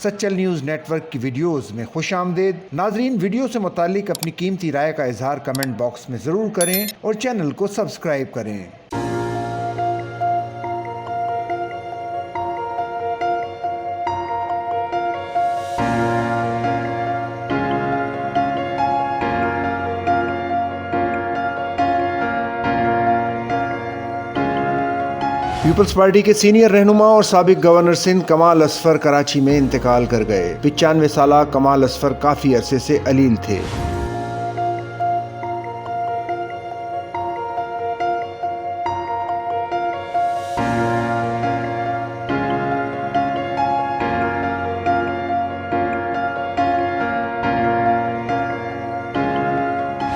Sachal news net work کی videos میں خوش آمدید۔ ناظرین، ویڈیو سے متعلق اپنی قیمتی رائے کا اظہار کمنٹ باکس میں ضرور کریں اور چینل کو سبسکرائب کریں۔ پیپلز پارٹی کے سینئر رہنما اور سابق گورنر سندھ کمال اصفر کراچی میں انتقال کر گئے۔ 95 سالہ کمال اصفر کافی عرصے سے علیل تھے۔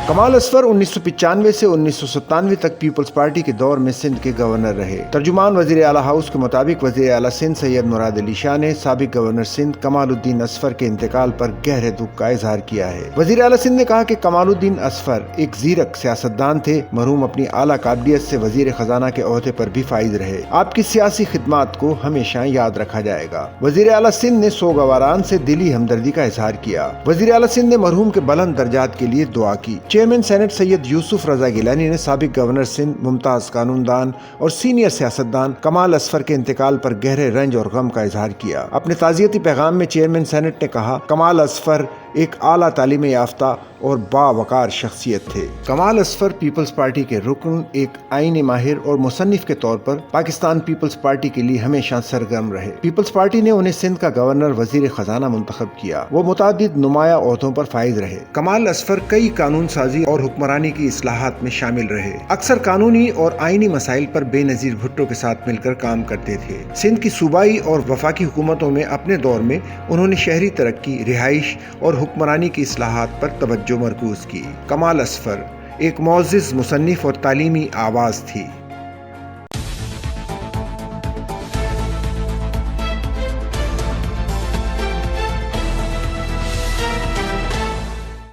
کمال اصفر 1995 سے 1997 تک پیپلز پارٹی کے دور میں سندھ کے گورنر رہے۔ ترجمان وزیر اعلیٰ ہاؤس کے مطابق وزیر اعلیٰ سندھ سید مراد علی شاہ نے سابق گورنر سندھ کمال الدین اصفر کے انتقال پر گہرے دکھ کا اظہار کیا ہے۔ وزیر اعلیٰ سندھ نے کہا کہ کمال الدین اصفر ایک زیرک سیاستدان تھے۔ مرحوم اپنی اعلیٰ قابلیت سے وزیر خزانہ کے عہدے پر بھی فائز رہے۔ آپ کی سیاسی خدمات کو ہمیشہ یاد رکھا جائے گا۔ وزیر اعلیٰ سندھ نے سوگواران سے دلی ہمدردی کا اظہار کیا۔ وزیر اعلیٰ سندھ نے مرحوم کے بلند درجات کے لیے دعا کی۔ چیئرمین سینٹ سید یوسف رضا گیلانی نے سابق گورنر سندھ ممتاز قانون دان اور سینئر سیاستدان کمال اصفر کے انتقال پر گہرے رنج اور غم کا اظہار کیا۔ اپنے تعزیتی پیغام میں چیئرمین سینٹ نے کہا، کمال اصفر ایک اعلیٰ تعلیم یافتہ اور باوقار شخصیت تھے۔ کمال اصفر پیپلز پارٹی کے رکن، ایک آئینی ماہر اور مصنف کے طور پر پاکستان پیپلز پارٹی کے لیے ہمیشہ سرگرم رہے۔ پیپلز پارٹی نے انہیں سندھ کا گورنر وزیر خزانہ منتخب کیا۔ وہ متعدد نمایاں عہدوں پر فائز رہے۔ کمال اصفر کئی قانون سازی اور حکمرانی کی اصلاحات میں شامل رہے۔ اکثر قانونی اور آئینی مسائل پر بے نظیر بھٹو کے ساتھ مل کر کام کرتے تھے۔ سندھ کی صوبائی اور وفاقی حکومتوں میں اپنے دور میں انہوں نے شہری ترقی، رہائش اور حکمرانی کی اصلاحات پر توجہ مرکوز کی۔ کمال اصفر ایک معزز مصنف اور تعلیمی آواز تھی۔